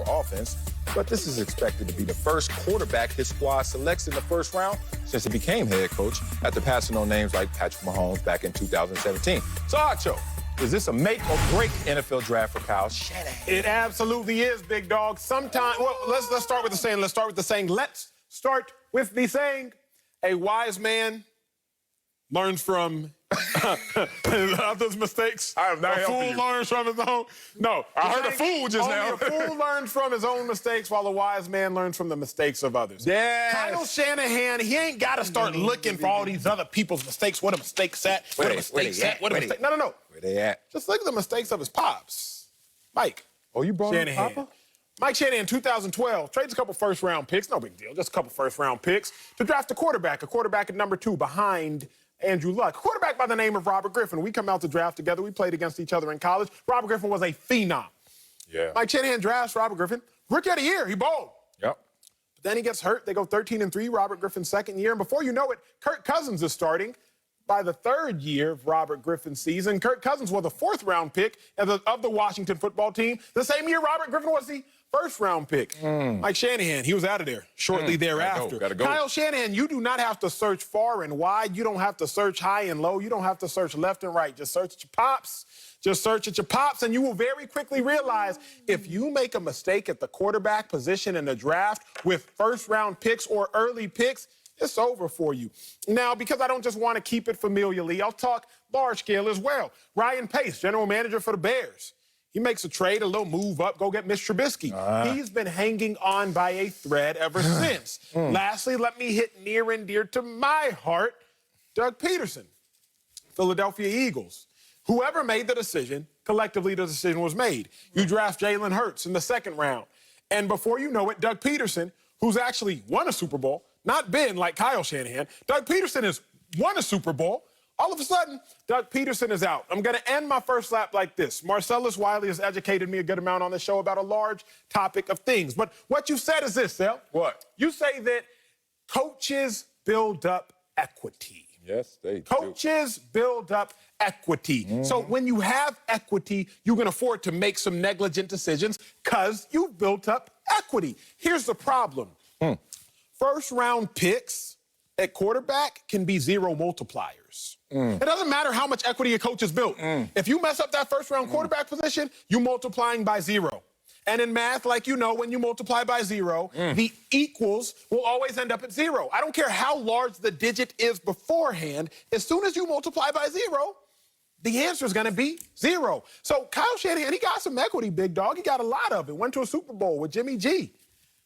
powerful offense, but this is expected to be the first quarterback his squad selects in the first round since he became head coach after passing on names like Patrick Mahomes back in 2017. So, Acho, is this a make or break NFL draft for Kyle Shanahan? It absolutely is, big dog. Sometimes, well, let's start with the saying. Let's start with the saying. A wise man learns from others' mistakes. I am not a helping fool you. learns from his own. No, I heard a fool just only now. A fool learns from his own mistakes, while a wise man learns from the mistakes of others. Yes. Kyle Shanahan, he ain't got to start looking for all these other people's mistakes. What a mistake's at? What a mistake's at? What a mistake? No. Where they at? Just look at the mistakes of his pops. Mike. Oh, you brought Shanahan. up Papa? Mike Shanahan, 2012, trades a couple first-round picks. No big deal, just a couple first-round picks to draft a quarterback at number 2 behind Andrew Luck. A quarterback by the name of Robert Griffin. We come out to draft together. We played against each other in college. Robert Griffin was a phenom. Yeah. Mike Shanahan drafts Robert Griffin. Rookie of the year, he balled. Yep. But then he gets hurt. They go 13-3, Robert Griffin's second year. And before you know it, Kirk Cousins is starting. By the third year of Robert Griffin's season, Kirk Cousins was the 4th-round pick of the Washington football team. The same year Robert Griffin was the 1st-round pick. Mike Shanahan, he was out of there shortly thereafter. Gotta go. Kyle Shanahan, you do not have to search far and wide. You don't have to search high and low. You don't have to search left and right. Just search at your pops. Just search at your pops, and you will very quickly realize if you make a mistake at the quarterback position in the draft with first-round picks or early picks, it's over for you. Now, because I don't just want to keep it familiarly, I'll talk large scale as well. Ryan Pace, general manager for the Bears. He makes a trade, a little move up, go get Mitch Trubisky. He's been hanging on by a thread ever since. Lastly, let me hit near and dear to my heart, Doug Peterson, Philadelphia Eagles. Whoever made the decision, collectively the decision was made. You draft Jalen Hurts in the 2nd round. And before you know it, Doug Peterson, who's actually won a Super Bowl, not been like Kyle Shanahan, Doug Peterson has won a Super Bowl. All of a sudden, Doug Peterson is out. I'm going to end my first lap like this. Marcellus Wiley has educated me a good amount on the show about a large topic of things. But what you said is this, Sel. What? You say that coaches build up equity. Yes, they do. Coaches build up equity. So when you have equity, you can afford to make some negligent decisions because you've built up equity. Here's the problem. First-round picks at quarterback can be zero multipliers. It doesn't matter how much equity a coach has built. If you mess up that first-round quarterback position, you're multiplying by 0. And in math, like you know, when you multiply by 0, the equals will always end up at 0. I don't care how large the digit is beforehand. As soon as you multiply by 0, the answer is going to be 0. So Kyle Shanahan, he got some equity, big dog. He got a lot of it. Went to a Super Bowl with Jimmy G.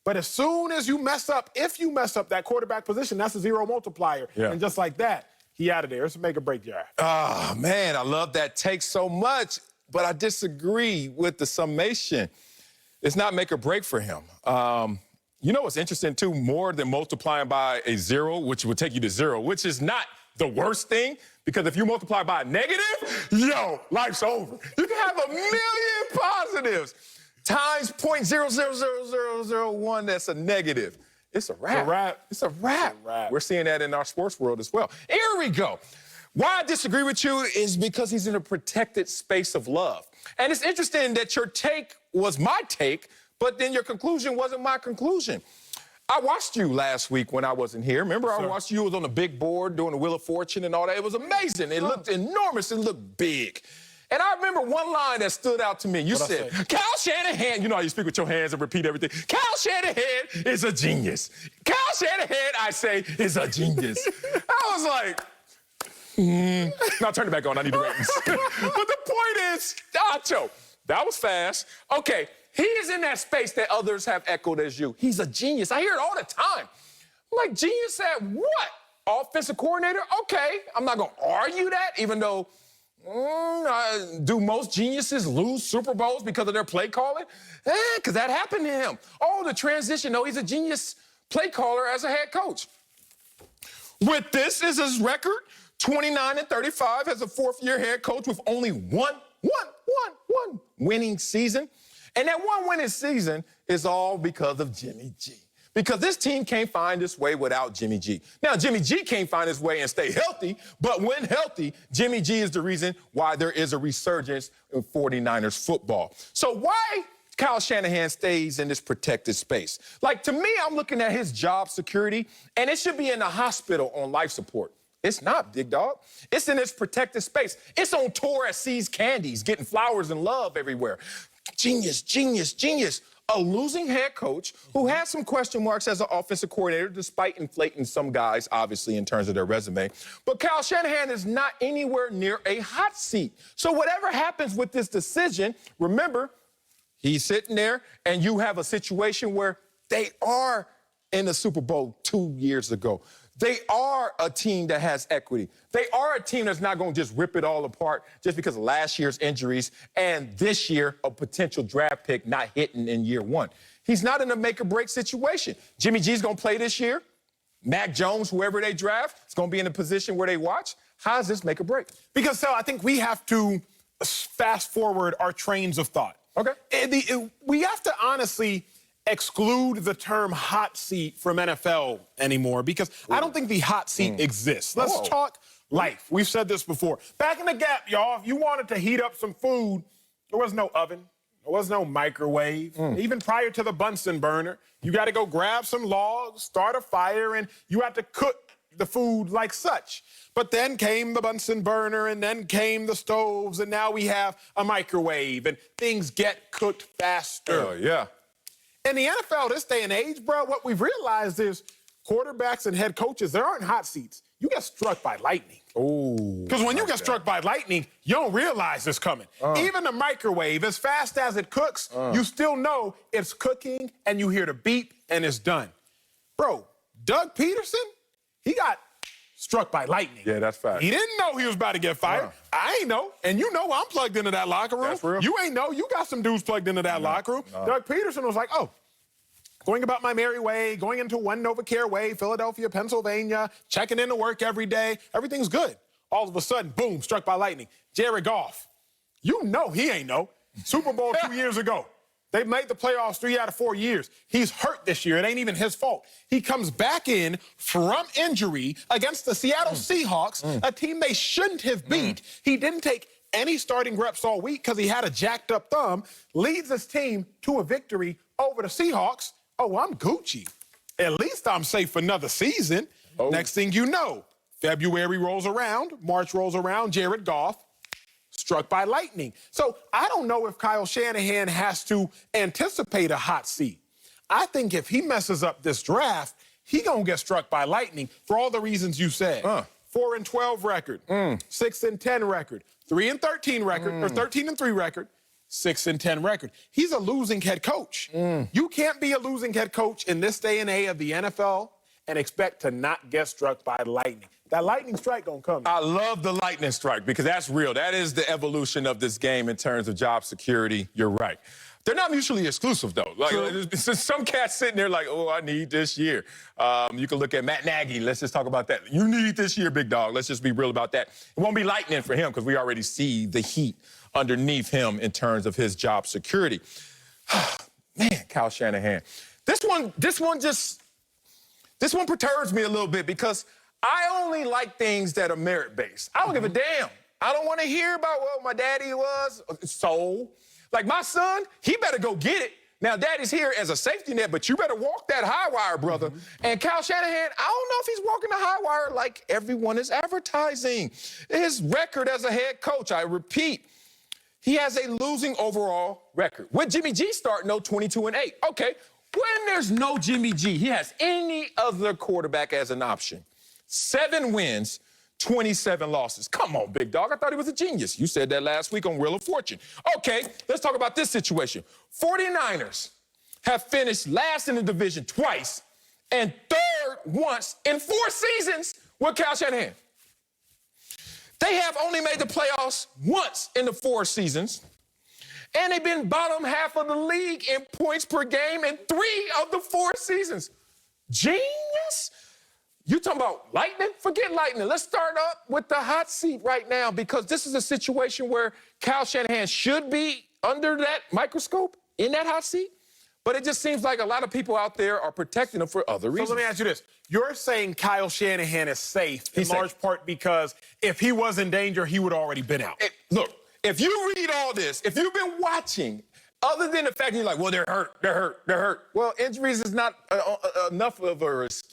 But as soon as you mess up, if you mess up that quarterback position, that's a 0 multiplier. Yeah. And just like that, he out of there. It's a make or break draft. Oh, man, I love that take so much, but I disagree with the summation. It's not make or break for him. You know what's interesting, too? More than multiplying by a 0, which would take you to 0, which is not the worst thing, because if you multiply by a negative, yo, life's over. You can have 1,000,000 positives times 0.000001, that's a negative. It's a wrap. It's a wrap. It's a wrap. It's a wrap. We're seeing that in our sports world as well. Here we go. Why I disagree with you is because he's in a protected space of love. And it's interesting that your take was my take, but then your conclusion wasn't my conclusion. I watched you last week when I wasn't here. Remember, I watched you was on the big board doing the Wheel of Fortune and all that. It was amazing. It looked enormous. It looked big. And I remember one line that stood out to me. You said, Kyle Shanahan, you know how you speak with your hands and repeat everything. Kyle Shanahan is a genius. Kyle Shanahan, I say, is a genius. I was like, Now turn it back on. I need the ratings. But the point is, Acho, that was fast. Okay, he is in that space that others have echoed as you. He's a genius. I hear it all the time. I'm like, genius at what? Offensive coordinator? Okay, I'm not going to argue that, even though do most geniuses lose Super Bowls because of their play calling? Because that happened to him. Oh, the transition. No, he's a genius play caller as a head coach. With this is his record, 29-35 as a fourth-year head coach with only one winning season. And that one winning season is all because of Jimmy G. Because this team can't find its way without Jimmy G. Now, Jimmy G can't find his way and stay healthy, but when healthy, Jimmy G is the reason why there is a resurgence in 49ers football. So why Kyle Shanahan stays in this protected space. Like, to me, I'm looking at his job security, and it should be in the hospital on life support. It's not, big dog. It's in this protected space. It's on tour at C's Candies, getting flowers and love everywhere. Genius, genius, genius. A losing head coach who has some question marks as an offensive coordinator, despite inflating some guys, obviously, in terms of their resume. But Kyle Shanahan is not anywhere near a hot seat. So whatever happens with this decision, remember, he's sitting there, and you have a situation where they are in the Super Bowl 2 years ago. They are a team that has equity. They are a team that's not going to just rip it all apart just because of last year's injuries and this year a potential draft pick not hitting in year one. He's not in a make-or-break situation. Jimmy G's going to play this year. Mac Jones, whoever they draft, is going to be in a position where they watch. How does this make or break? Because, Sal, I think we have to fast forward our trains of thought. Okay. We have to honestly exclude the term hot seat from NFL anymore because I don't think the hot seat exists. Let's talk life. We've said this before. Back in the Gap, y'all, if you wanted to heat up some food, there was no oven. There was no microwave. Even prior to the Bunsen burner, you got to go grab some logs, start a fire, and you had to cook the food like such. But then came the Bunsen burner, and then came the stoves, and now we have a microwave, and things get cooked faster. Oh, yeah. In the NFL this day and age, bro, what we've realized is quarterbacks and head coaches, there aren't hot seats. You get struck by lightning. Oh. Because when you get struck by lightning, you don't realize it's coming. Even the microwave, as fast as it cooks, you still know it's cooking, and you hear the beep, and it's done. Bro, Doug Peterson, he got struck by lightning. Yeah, that's fact. He didn't know he was about to get fired. I ain't know. And you know I'm plugged into that locker room. That's real. You ain't know. You got some dudes plugged into that locker room. Doug Peterson was like, oh, going about my merry way, going into One NovaCare Way, Philadelphia, Pennsylvania, checking into work every day. Everything's good. All of a sudden, boom, struck by lightning. Jared Goff, you know he ain't know. Super Bowl 2 years ago. They made the playoffs 3 out of 4 years. He's hurt this year. It ain't even his fault. He comes back in from injury against the Seattle Seahawks, a team they shouldn't have beat. He didn't take any starting reps all week because he had a jacked up thumb, leads his team to a victory over the Seahawks. Oh, I'm Gucci. At least I'm safe for another season. Next thing you know, February rolls around, March rolls around, Jared Goff struck by lightning. So I don't know if Kyle Shanahan has to anticipate a hot seat. I think if he messes up this draft, he gonna get struck by lightning for all the reasons you said. 4-12 record, 6-10 record, 3-13 record, or 13-3 record, 6-10 record. He's a losing head coach. You can't be a losing head coach in this day and age of the NFL and expect to not get struck by lightning. That lightning strike gonna come. I love the lightning strike because that's real. That is the evolution of this game in terms of job security. You're right. They're not mutually exclusive, though. Like, some cats sitting there like, oh, I need this year. You can look at Matt Nagy. Let's just talk about that. You need this year, big dog. Let's just be real about that. It won't be lightning for him because we already see the heat underneath him in terms of his job security. Man, Kyle Shanahan. This one perturbs me a little bit because I only like things that are merit-based. I don't give a damn. I don't want to hear about what my daddy was, soul. Like, my son, he better go get it. Now, daddy's here as a safety net, but you better walk that high wire, brother. And Kyle Shanahan, I don't know if he's walking the high wire like everyone is advertising. His record as a head coach, I repeat, he has a losing overall record. With Jimmy G starting, 22-8. Okay, when there's no Jimmy G, he has any other quarterback as an option. 7 wins, 27 losses. Come on, big dog. I thought he was a genius. You said that last week on Wheel of Fortune. Okay, let's talk about this situation. 49ers have finished last in the division twice and third once in 4 seasons with Kyle Shanahan. They have only made the playoffs once in the 4 seasons, and they've been bottom half of the league in points per game in 3 of the 4 seasons. Genius? You talking about lightning? Forget lightning. Let's start up with the hot seat right now because this is a situation where Kyle Shanahan should be under that microscope in that hot seat. But it just seems like a lot of people out there are protecting him for other reasons. So let me ask you this. You're saying Kyle Shanahan is safe in large part because if he was in danger, he would have already been out. Look, if you read all this, if you've been watching Other than the fact that you're like, well, they're hurt. Well, injuries is not enough of an excuse